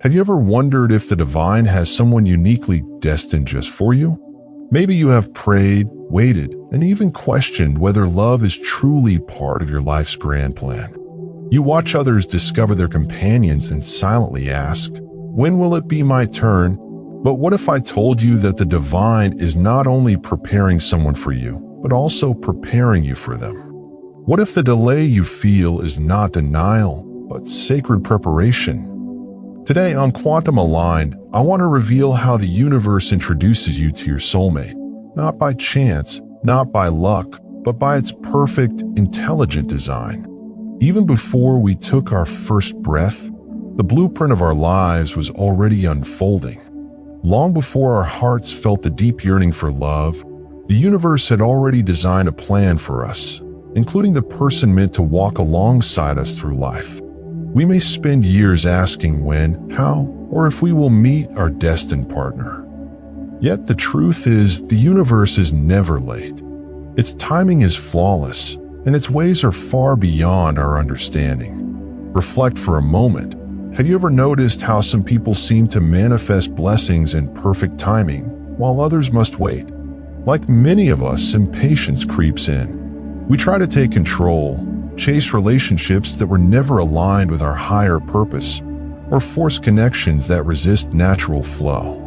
Have you ever wondered if the divine has someone uniquely destined just for you? Maybe you have prayed, waited, and even questioned whether love is truly part of your life's grand plan. You watch others discover their companions and silently ask, when will it be my turn? But what if I told you that the divine is not only preparing someone for you, but also preparing you for them? What if the delay you feel is not denial, but sacred preparation? Today on Quantum Aligned, I want to reveal how the universe introduces you to your soulmate, not by chance, not by luck, but by its perfect, intelligent design. Even before we took our first breath, the blueprint of our lives was already unfolding. Long before our hearts felt the deep yearning for love, the universe had already designed a plan for us, including the person meant to walk alongside us through life. We may spend years asking when, how, or if we will meet our destined partner. Yet the truth is, the universe is never late. Its timing is flawless, and its ways are far beyond our understanding. Reflect for a moment. Have you ever noticed how some people seem to manifest blessings in perfect timing, while others must wait? Like many of us, impatience creeps in. We try to take control, chase relationships that were never aligned with our higher purpose, or force connections that resist natural flow.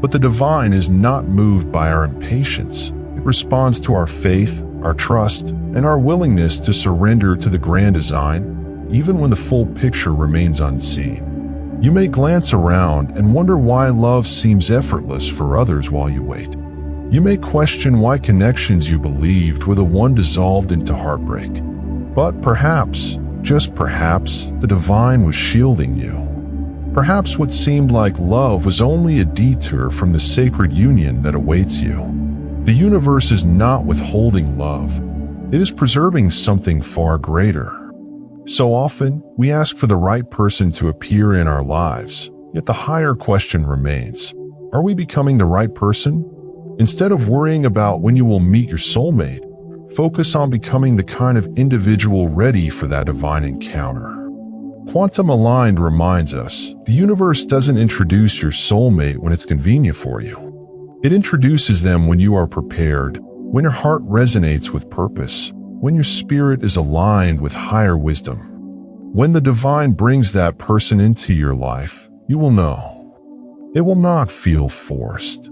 But the divine is not moved by our impatience. It responds to our faith, our trust, and our willingness to surrender to the grand design, even when the full picture remains unseen. You may glance around and wonder why love seems effortless for others while you wait. You may question why connections you believed were the one dissolved into heartbreak. But perhaps, just perhaps, the divine was shielding you. Perhaps what seemed like love was only a detour from the sacred union that awaits you. The universe is not withholding love. It is preserving something far greater. So often, we ask for the right person to appear in our lives, yet the higher question remains, are we becoming the right person? Instead of worrying about when you will meet your soulmate, focus on becoming the kind of individual ready for that divine encounter. Quantum Aligned reminds us, the universe doesn't introduce your soulmate when it's convenient for you. It introduces them when you are prepared, when your heart resonates with purpose, when your spirit is aligned with higher wisdom. When the divine brings that person into your life, you will know. It will not feel forced.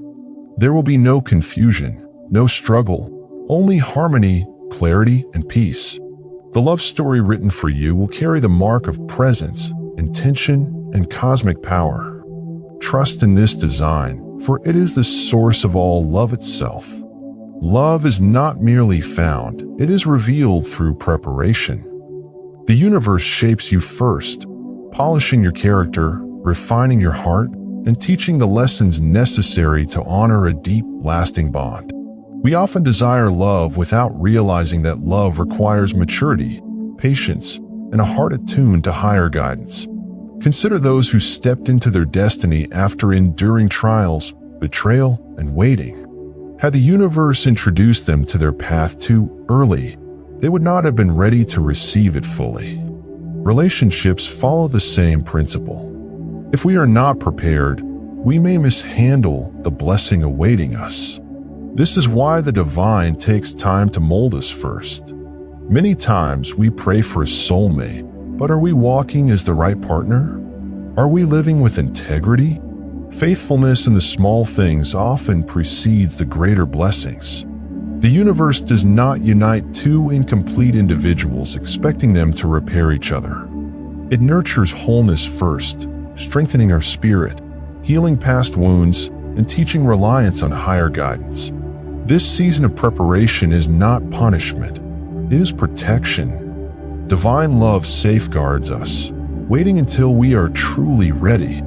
There will be no confusion, no struggle, only harmony, clarity, and peace. The love story written for you will carry the mark of presence, intention, and cosmic power. Trust in this design, for it is the source of all love itself. Love is not merely found, it is revealed through preparation. The universe shapes you first, polishing your character, refining your heart, and teaching the lessons necessary to honor a deep, lasting bond. We often desire love without realizing that love requires maturity, patience, and a heart attuned to higher guidance. Consider those who stepped into their destiny after enduring trials, betrayal, and waiting. Had the universe introduced them to their path too early, they would not have been ready to receive it fully. Relationships follow the same principle. If we are not prepared, we may mishandle the blessing awaiting us. This is why the divine takes time to mold us first. Many times we pray for a soulmate, but are we walking as the right partner? Are we living with integrity? Faithfulness in the small things often precedes the greater blessings. The universe does not unite two incomplete individuals expecting them to repair each other. It nurtures wholeness first, strengthening our spirit, healing past wounds, and teaching reliance on higher guidance. This season of preparation is not punishment, it is protection. Divine love safeguards us, waiting until we are truly ready.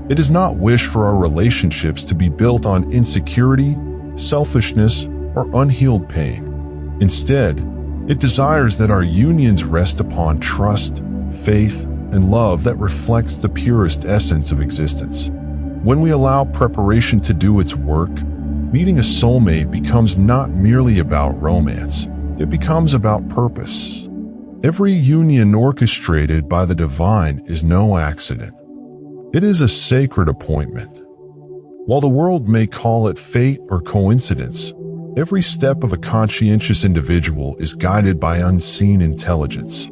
It does not wish for our relationships to be built on insecurity, selfishness, or unhealed pain. Instead, it desires that our unions rest upon trust, faith, and love that reflects the purest essence of existence. When we allow preparation to do its work, meeting a soulmate becomes not merely about romance, it becomes about purpose. Every union orchestrated by the divine is no accident. It is a sacred appointment. While the world may call it fate or coincidence, every step of a conscientious individual is guided by unseen intelligence.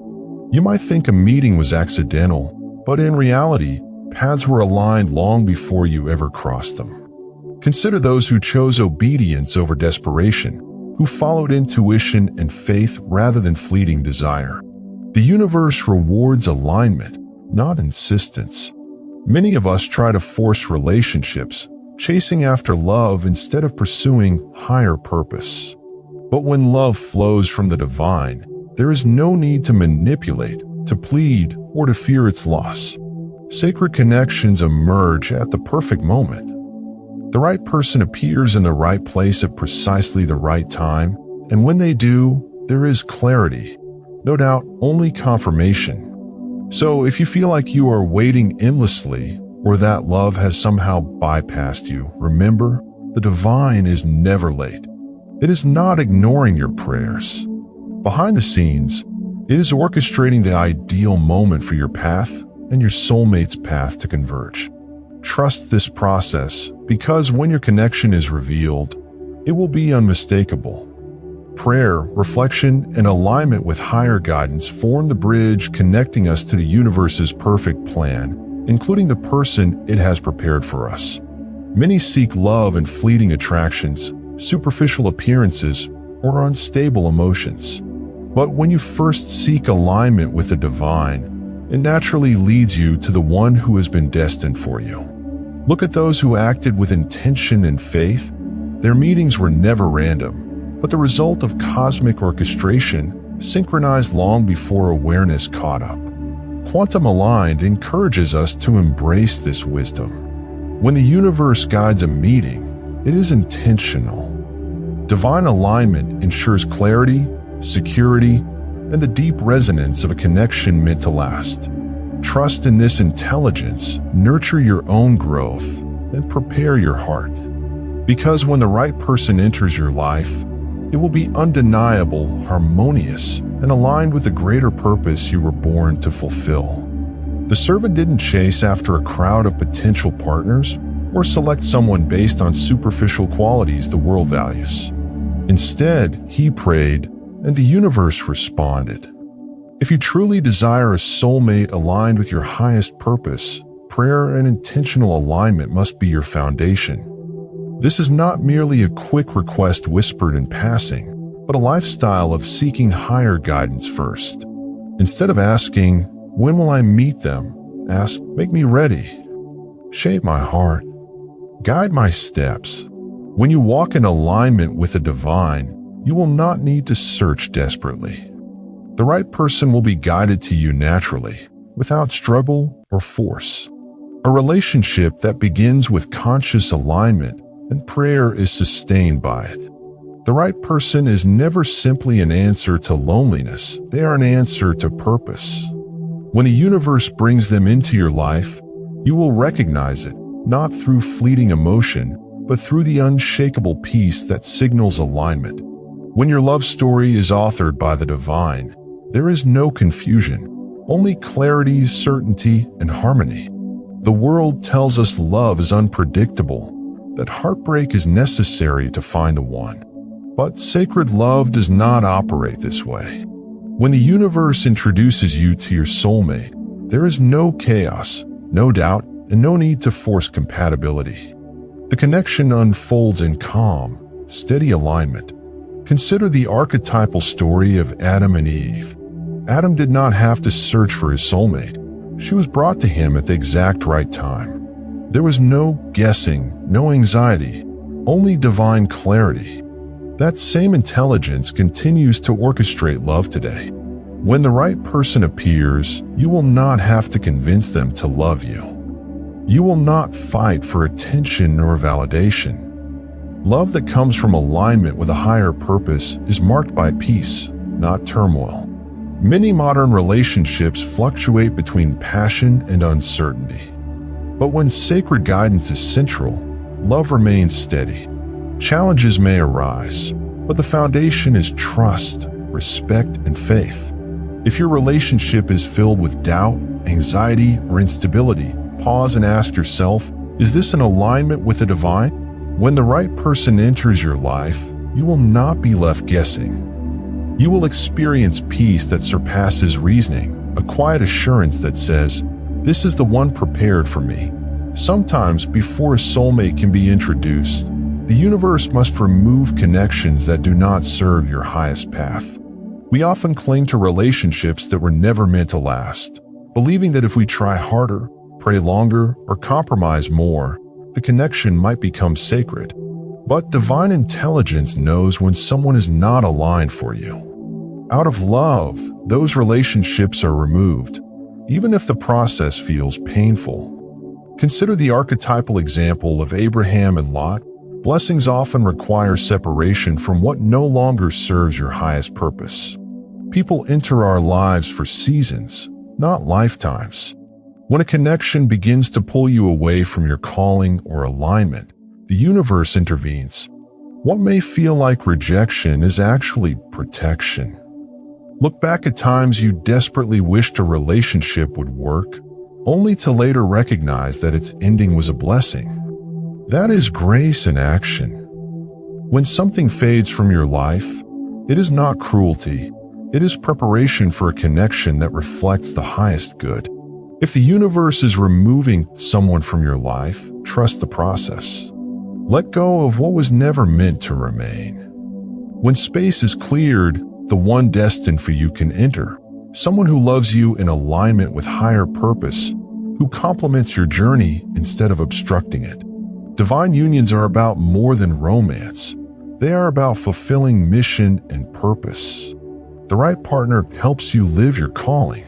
You might think a meeting was accidental, but in reality, paths were aligned long before you ever crossed them. Consider those who chose obedience over desperation, who followed intuition and faith rather than fleeting desire. The universe rewards alignment, not insistence. Many of us try to force relationships, chasing after love instead of pursuing higher purpose. But when love flows from the divine, there is no need to manipulate, to plead, or to fear its loss. Sacred connections emerge at the perfect moment. The right person appears in the right place at precisely the right time, and when they do, there is clarity. No doubt, only confirmation. So if you feel like you are waiting endlessly, or that love has somehow bypassed you, remember, the divine is never late. It is not ignoring your prayers. Behind the scenes, it is orchestrating the ideal moment for your path and your soulmate's path to converge. Trust this process, because when your connection is revealed, it will be unmistakable. Prayer, reflection, and alignment with higher guidance form the bridge connecting us to the universe's perfect plan, including the person it has prepared for us. Many seek love in fleeting attractions, superficial appearances, or unstable emotions. But when you first seek alignment with the divine, it naturally leads you to the one who has been destined for you. Look at those who acted with intention and faith. Their meetings were never random, but the result of cosmic orchestration, synchronized long before awareness caught up. Quantum Aligned encourages us to embrace this wisdom. When the universe guides a meeting, it is intentional. Divine alignment ensures clarity, security, and the deep resonance of a connection meant to last. Trust in this intelligence, nurture your own growth, and prepare your heart. Because when the right person enters your life, it will be undeniable, harmonious, and aligned with the greater purpose you were born to fulfill. The servant didn't chase after a crowd of potential partners or select someone based on superficial qualities the world values. Instead, he prayed, and the universe responded. If you truly desire a soulmate aligned with your highest purpose, prayer and intentional alignment must be your foundation. This is not merely a quick request whispered in passing, but a lifestyle of seeking higher guidance first. Instead of asking, "When will I meet them?" ask, "Make me ready. Shape my heart. Guide my steps." When you walk in alignment with the divine, you will not need to search desperately. The right person will be guided to you naturally, without struggle or force. A relationship that begins with conscious alignment and prayer is sustained by it. The right person is never simply an answer to loneliness, they are an answer to purpose. When the universe brings them into your life, you will recognize it, not through fleeting emotion, but through the unshakable peace that signals alignment. When your love story is authored by the divine, there is no confusion, only clarity, certainty, and harmony. The world tells us love is unpredictable, that heartbreak is necessary to find the one. But sacred love does not operate this way. When the universe introduces you to your soulmate, there is no chaos, no doubt, and no need to force compatibility. The connection unfolds in calm, steady alignment. Consider the archetypal story of Adam and Eve. Adam did not have to search for his soulmate. She was brought to him at the exact right time. There was no guessing, no anxiety, only divine clarity. That same intelligence continues to orchestrate love today. When the right person appears, you will not have to convince them to love you. You will not fight for attention or validation. Love that comes from alignment with a higher purpose is marked by peace, not turmoil. Many modern relationships fluctuate between passion and uncertainty. But when sacred guidance is central, love remains steady. Challenges may arise, but the foundation is trust, respect, and faith. If your relationship is filled with doubt, anxiety, or instability, Pause and ask yourself, is this in alignment with the divine? When the right person enters your life, you will not be left guessing. You will experience peace that surpasses reasoning, a quiet assurance that says, this is the one prepared for me. Sometimes, before a soulmate can be introduced, the universe must remove connections that do not serve your highest path. We often cling to relationships that were never meant to last, believing that if we try harder, pray longer, or compromise more, the connection might become sacred. But divine intelligence knows when someone is not aligned for you. Out of love, those relationships are removed, even if the process feels painful. Consider the archetypal example of Abraham and Lot. Blessings often require separation from what no longer serves your highest purpose. People enter our lives for seasons, not lifetimes. When a connection begins to pull you away from your calling or alignment, the universe intervenes. What may feel like rejection is actually protection. Look back at times you desperately wished a relationship would work, only to later recognize that its ending was a blessing. That is grace in action. When something fades from your life, it is not cruelty. It is preparation for a connection that reflects the highest good. If the universe is removing someone from your life, trust the process. Let go of what was never meant to remain. When space is cleared, the one destined for you can enter. Someone who loves you in alignment with higher purpose, who complements your journey instead of obstructing it. Divine unions are about more than romance. They are about fulfilling mission and purpose. The right partner helps you live your calling.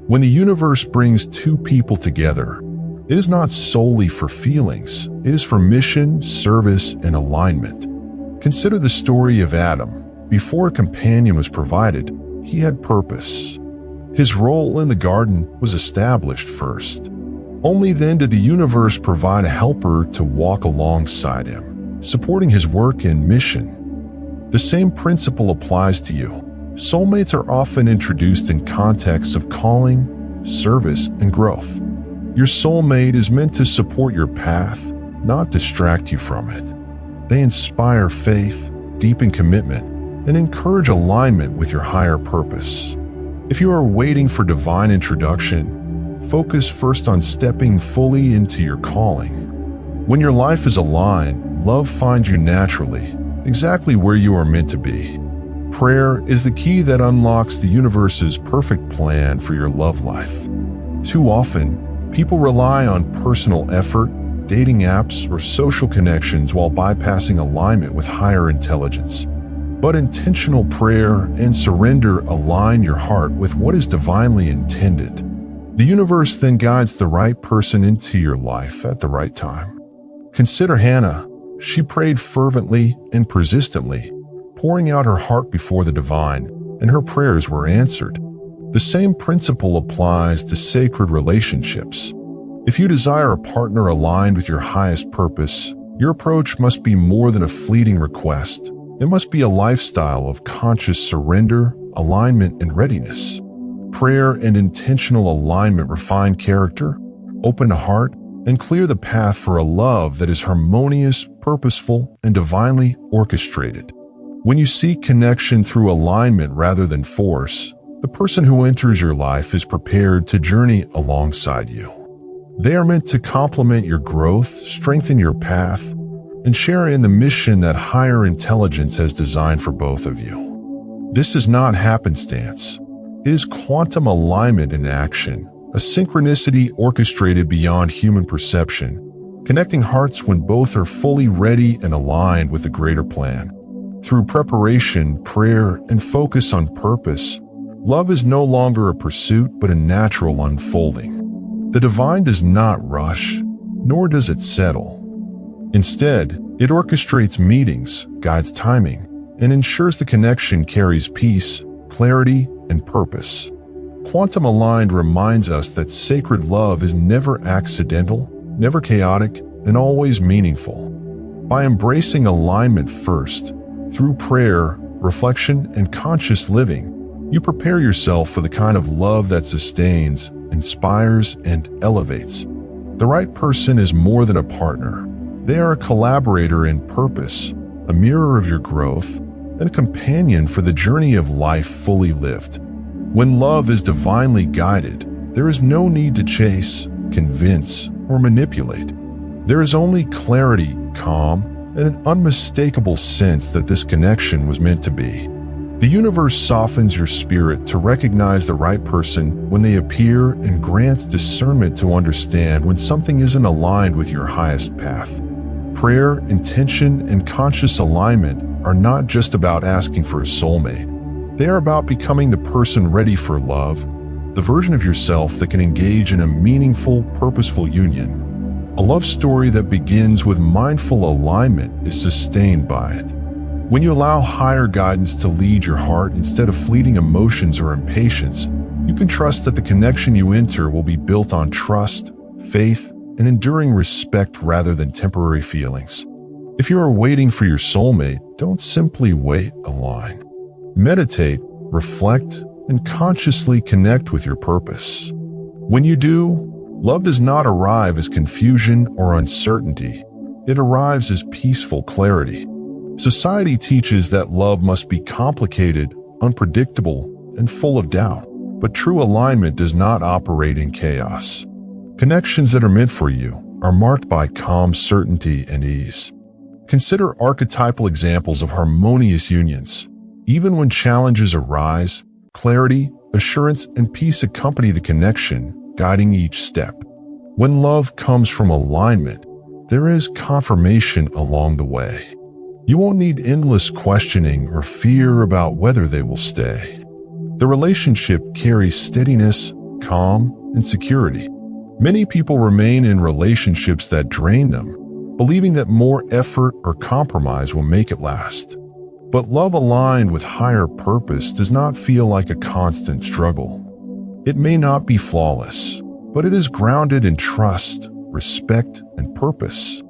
When the universe brings two people together, it is not solely for feelings. It is for mission, service, and alignment. Consider the story of Adam. Before a companion was provided, he had purpose. His role in the garden was established first. Only then did the universe provide a helper to walk alongside him, supporting his work and mission. The same principle applies to you. Soulmates are often introduced in contexts of calling, service, and growth. Your soulmate is meant to support your path, not distract you from it. They inspire faith, deepen commitment, and encourage alignment with your higher purpose. If you are waiting for divine introduction, focus first on stepping fully into your calling. When your life is aligned, love finds you naturally, exactly where you are meant to be. Prayer is the key that unlocks the universe's perfect plan for your love life. Too often, people rely on personal effort, dating apps, or social connections while bypassing alignment with higher intelligence. But intentional prayer and surrender align your heart with what is divinely intended. The universe then guides the right person into your life at the right time. Consider Hannah. She prayed fervently and persistently, pouring out her heart before the divine, and her prayers were answered. The same principle applies to sacred relationships. If you desire a partner aligned with your highest purpose, your approach must be more than a fleeting request. It must be a lifestyle of conscious surrender, alignment, and readiness. Prayer and intentional alignment refine character, open the heart, and clear the path for a love that is harmonious, purposeful, and divinely orchestrated. When you seek connection through alignment rather than force, the person who enters your life is prepared to journey alongside you. They are meant to complement your growth, strengthen your path, and share in the mission that higher intelligence has designed for both of you. This is not happenstance. It is quantum alignment in action, a synchronicity orchestrated beyond human perception, connecting hearts when both are fully ready and aligned with a greater plan. Through preparation, prayer, and focus on purpose, love is no longer a pursuit but a natural unfolding. The divine does not rush, nor does it settle. Instead, it orchestrates meetings, guides timing, and ensures the connection carries peace, clarity, and purpose. Quantum Aligned reminds us that sacred love is never accidental, never chaotic, and always meaningful. By embracing alignment first, through prayer, reflection, and conscious living, you prepare yourself for the kind of love that sustains, inspires, and elevates. The right person is more than a partner. They are a collaborator in purpose, a mirror of your growth, and a companion for the journey of life fully lived. When love is divinely guided, there is no need to chase, convince, or manipulate. There is only clarity, calm, and an unmistakable sense that this connection was meant to be. The universe softens your spirit to recognize the right person when they appear and grants discernment to understand when something isn't aligned with your highest path. Prayer, intention, and conscious alignment are not just about asking for a soulmate. They are about becoming the person ready for love, the version of yourself that can engage in a meaningful, purposeful union. A love story that begins with mindful alignment is sustained by it. When you allow higher guidance to lead your heart instead of fleeting emotions or impatience, you can trust that the connection you enter will be built on trust, faith, and enduring respect rather than temporary feelings. If you are waiting for your soulmate, don't simply wait, align. Meditate, reflect, and consciously connect with your purpose. When you do, love does not arrive as confusion or uncertainty. It arrives as peaceful clarity. Society teaches that love must be complicated, unpredictable, and full of doubt, but true alignment does not operate in chaos. Connections that are meant for you are marked by calm certainty and ease. Consider archetypal examples of harmonious unions. Even when challenges arise, clarity, assurance, and peace accompany the connection, guiding each step. When love comes from alignment, there is confirmation along the way. You won't need endless questioning or fear about whether they will stay. The relationship carries steadiness, calm, and security. Many people remain in relationships that drain them, believing that more effort or compromise will make it last. But love aligned with higher purpose does not feel like a constant struggle. It may not be flawless, but it is grounded in trust, respect, and purpose.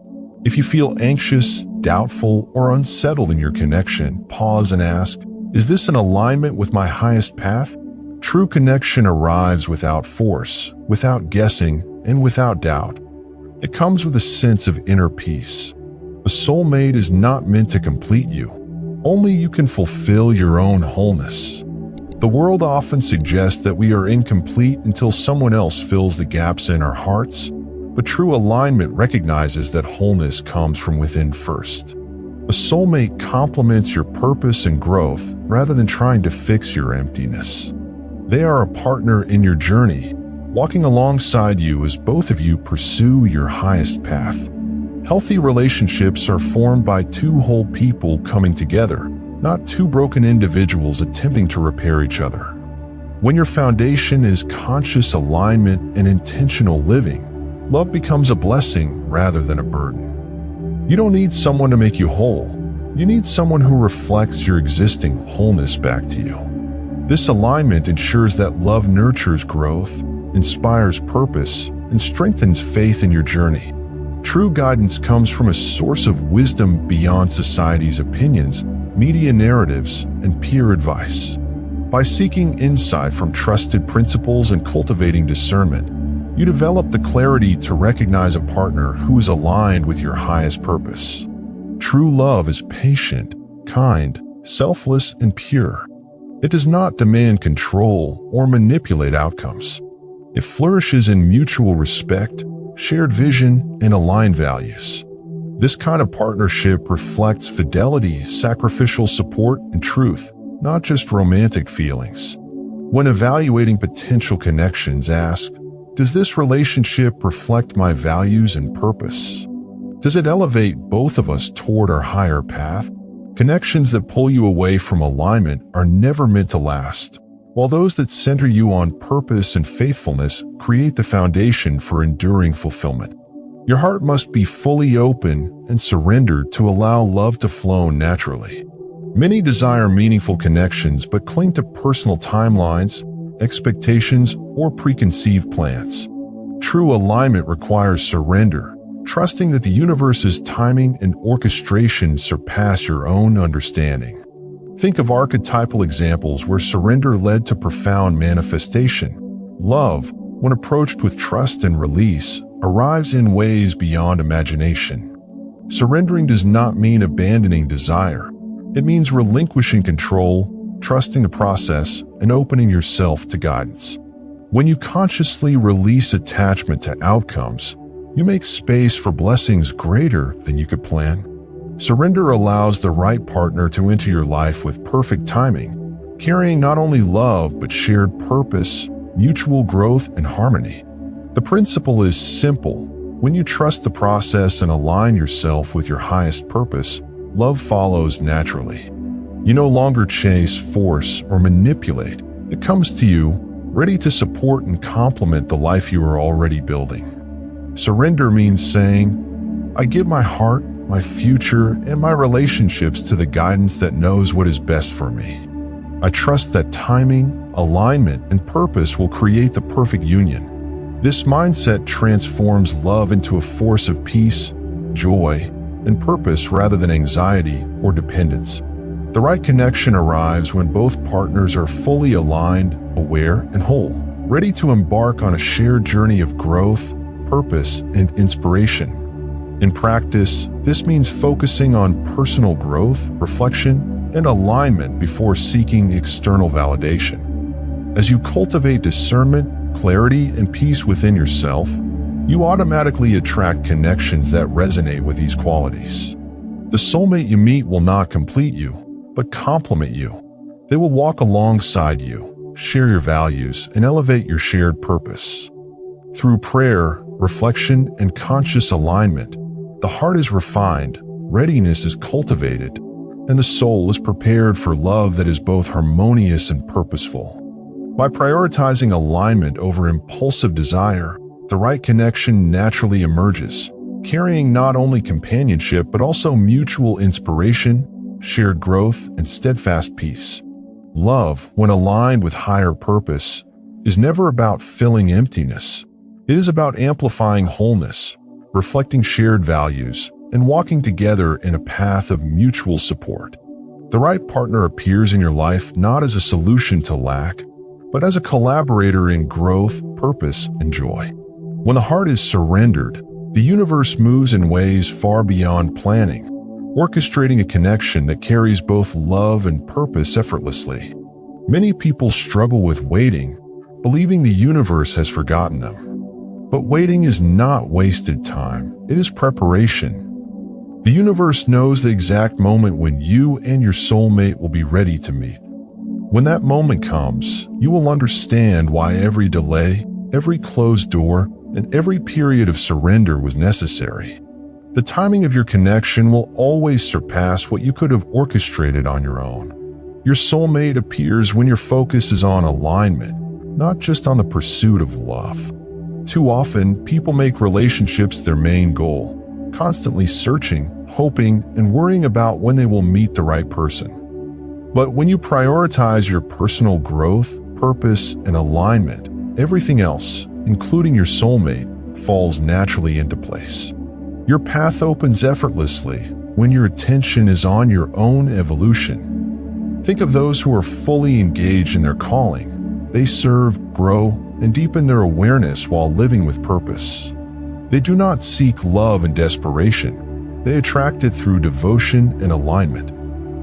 If you feel anxious, doubtful, or unsettled in your connection, pause and ask, is this in alignment with my highest path? True connection arrives without force, without guessing, and without doubt. It comes with a sense of inner peace. A soulmate is not meant to complete you. Only you can fulfill your own wholeness. The world often suggests that we are incomplete until someone else fills the gaps in our hearts. But true alignment recognizes that wholeness comes from within first. A soulmate complements your purpose and growth rather than trying to fix your emptiness. They are a partner in your journey, walking alongside you as both of you pursue your highest path. Healthy relationships are formed by two whole people coming together, not two broken individuals attempting to repair each other. When your foundation is conscious alignment and intentional living, love becomes a blessing rather than a burden. You don't need someone to make you whole. You need someone who reflects your existing wholeness back to you. This alignment ensures that love nurtures growth, inspires purpose, and strengthens faith in your journey. True guidance comes from a source of wisdom beyond society's opinions, media narratives, and peer advice. By seeking insight from trusted principles and cultivating discernment, you develop the clarity to recognize a partner who is aligned with your highest purpose. True love is patient, kind, selfless, and pure. It does not demand control or manipulate outcomes. It flourishes in mutual respect, shared vision, and aligned values. This kind of partnership reflects fidelity, sacrificial support, and truth, not just romantic feelings. When evaluating potential connections, ask, does this relationship reflect my values and purpose? Does it elevate both of us toward our higher path? Connections that pull you away from alignment are never meant to last, while those that center you on purpose and faithfulness create the foundation for enduring fulfillment. Your heart must be fully open and surrendered to allow love to flow naturally. Many desire meaningful connections but cling to personal timelines, expectations, or preconceived plans. True alignment requires surrender, trusting that the universe's timing and orchestration surpass your own understanding. Think of archetypal examples where surrender led to profound manifestation. Love, when approached with trust and release, arrives in ways beyond imagination. Surrendering does not mean abandoning desire. It means relinquishing control, trusting the process, and opening yourself to guidance. When you consciously release attachment to outcomes, you make space for blessings greater than you could plan. Surrender allows the right partner to enter your life with perfect timing, carrying not only love but shared purpose, mutual growth, and harmony. The principle is simple. When you trust the process and align yourself with your highest purpose, love follows naturally. You no longer chase, force, or manipulate. It comes to you, ready to support and complement the life you are already building. Surrender means saying, I give my heart, my future, and my relationships to the guidance that knows what is best for me. I trust that timing, alignment, and purpose will create the perfect union. This mindset transforms love into a force of peace, joy, and purpose rather than anxiety or dependence. The right connection arrives when both partners are fully aligned, aware, and whole, ready to embark on a shared journey of growth, purpose, and inspiration. In practice, this means focusing on personal growth, reflection, and alignment before seeking external validation. As you cultivate discernment, clarity, and peace within yourself, you automatically attract connections that resonate with these qualities. The soulmate you meet will not complete you, but complement you. They will walk alongside you, share your values, and elevate your shared purpose. Through prayer, reflection, and conscious alignment, the heart is refined, readiness is cultivated, and the soul is prepared for love that is both harmonious and purposeful. By prioritizing alignment over impulsive desire, the right connection naturally emerges, carrying not only companionship but also mutual inspiration, shared growth, and steadfast peace. Love, when aligned with higher purpose, is never about filling emptiness. It is about amplifying wholeness, reflecting shared values, and walking together in a path of mutual support. The right partner appears in your life not as a solution to lack, but as a collaborator in growth, purpose, and joy. When the heart is surrendered, the universe moves in ways far beyond planning, orchestrating a connection that carries both love and purpose effortlessly. Many people struggle with waiting, believing the universe has forgotten them. But waiting is not wasted time, it is preparation. The universe knows the exact moment when you and your soulmate will be ready to meet. When that moment comes, you will understand why every delay, every closed door, and every period of surrender was necessary. The timing of your connection will always surpass what you could have orchestrated on your own. Your soulmate appears when your focus is on alignment, not just on the pursuit of love. Too often, people make relationships their main goal, constantly searching, hoping, and worrying about when they will meet the right person. But when you prioritize your personal growth, purpose, and alignment, everything else, including your soulmate, falls naturally into place. Your path opens effortlessly when your attention is on your own evolution. Think of those who are fully engaged in their calling. They serve, grow, and deepen their awareness while living with purpose. They do not seek love in desperation. They attract it through devotion and alignment.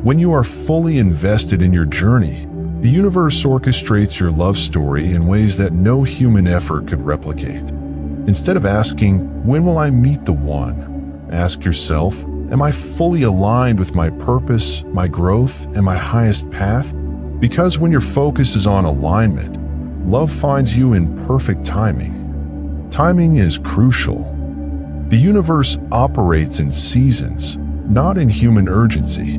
When you are fully invested in your journey, the universe orchestrates your love story in ways that no human effort could replicate. Instead of asking, when will I meet the one? Ask yourself, am I fully aligned with my purpose, my growth, and my highest path? Because when your focus is on alignment, love finds you in perfect timing. Timing is crucial. The universe operates in seasons, not in human urgency.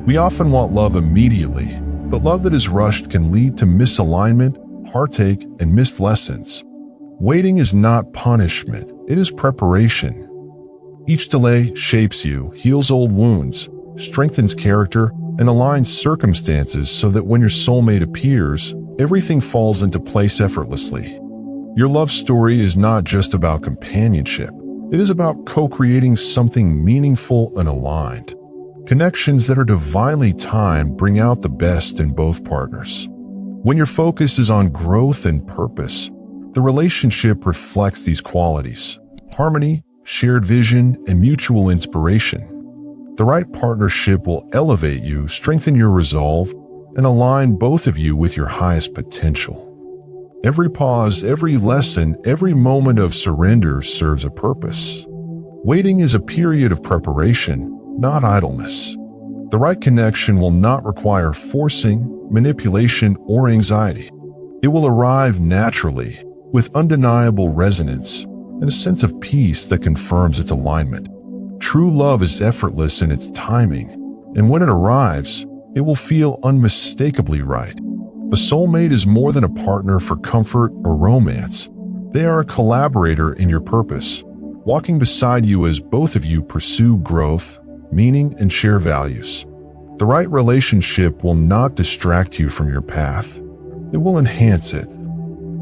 We often want love immediately, but love that is rushed can lead to misalignment, heartache, and missed lessons. Waiting is not punishment, it is preparation. Each delay shapes you, heals old wounds, strengthens character, and aligns circumstances so that when your soulmate appears, everything falls into place effortlessly. Your love story is not just about companionship. It is about co-creating something meaningful and aligned. Connections that are divinely timed bring out the best in both partners. When your focus is on growth and purpose, the relationship reflects these qualities. harmony, shared vision, and mutual inspiration. The right partnership will elevate you, strengthen your resolve, and align both of you with your highest potential. Every pause, every lesson, every moment of surrender serves a purpose. Waiting is a period of preparation, not idleness. The right connection will not require forcing, manipulation, or anxiety. It will arrive naturally, with undeniable resonance and a sense of peace that confirms its alignment. True love is effortless in its timing, and when it arrives, it will feel unmistakably right. A soulmate is more than a partner for comfort or romance. They are a collaborator in your purpose, walking beside you as both of you pursue growth, meaning, and share values. The right relationship will not distract you from your path. It will enhance it.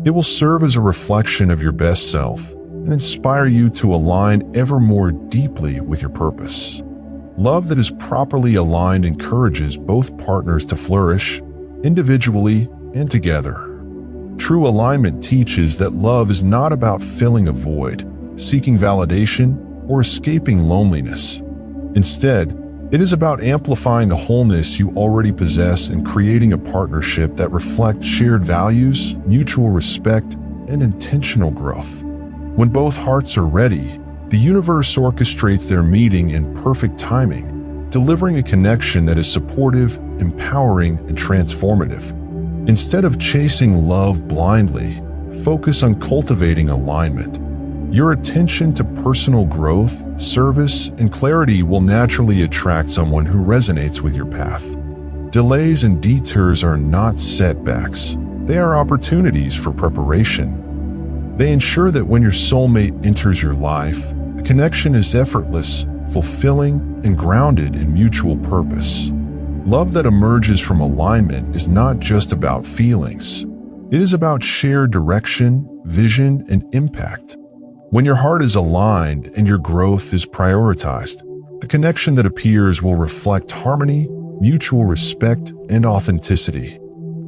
It will serve as a reflection of your best self and inspire you to align ever more deeply with your purpose. Love that is properly aligned encourages both partners to flourish, individually and together. True alignment teaches that love is not about filling a void, seeking validation, or escaping loneliness. Instead, it is about amplifying the wholeness you already possess and creating a partnership that reflects shared values, mutual respect, and intentional growth. When both hearts are ready, the universe orchestrates their meeting in perfect timing, delivering a connection that is supportive, empowering, and transformative. Instead of chasing love blindly, focus on cultivating alignment. Your attention to personal growth, service, and clarity will naturally attract someone who resonates with your path. Delays and detours are not setbacks. They are opportunities for preparation. They ensure that when your soulmate enters your life, the connection is effortless, fulfilling, and grounded in mutual purpose. Love that emerges from alignment is not just about feelings. It is about shared direction, vision, and impact. When your heart is aligned and your growth is prioritized, the connection that appears will reflect harmony, mutual respect, and authenticity.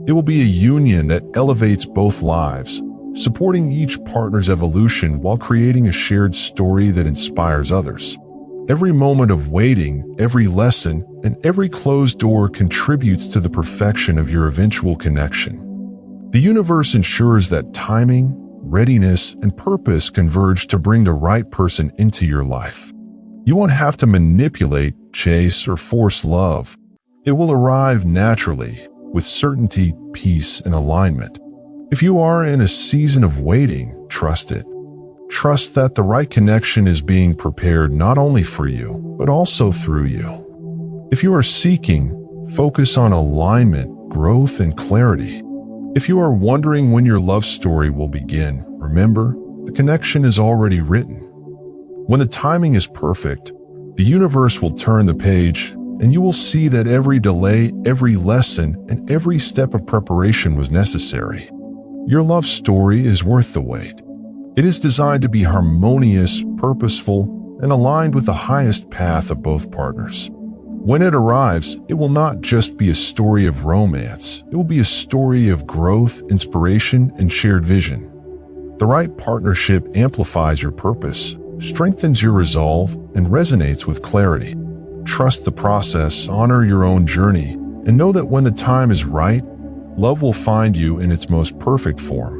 It will be a union that elevates both lives, supporting each partner's evolution while creating a shared story that inspires others. Every moment of waiting, every lesson, and every closed door contributes to the perfection of your eventual connection. The universe ensures that timing, readiness, and purpose converge to bring the right person into your life. You won't have to manipulate, chase, or force love. It will arrive naturally, with certainty, peace, and alignment. If you are in a season of waiting, trust it. Trust that the right connection is being prepared not only for you, but also through you. If you are seeking, focus on alignment, growth, and clarity. If you are wondering when your love story will begin, remember, the connection is already written. When the timing is perfect, the universe will turn the page, and you will see that every delay, every lesson, and every step of preparation was necessary. Your love story is worth the wait. It is designed to be harmonious, purposeful, and aligned with the highest path of both partners. When it arrives, it will not just be a story of romance. It will be a story of growth, inspiration, and shared vision. The right partnership amplifies your purpose, strengthens your resolve, and resonates with clarity. Trust the process, honor your own journey, and know that when the time is right, love will find you in its most perfect form.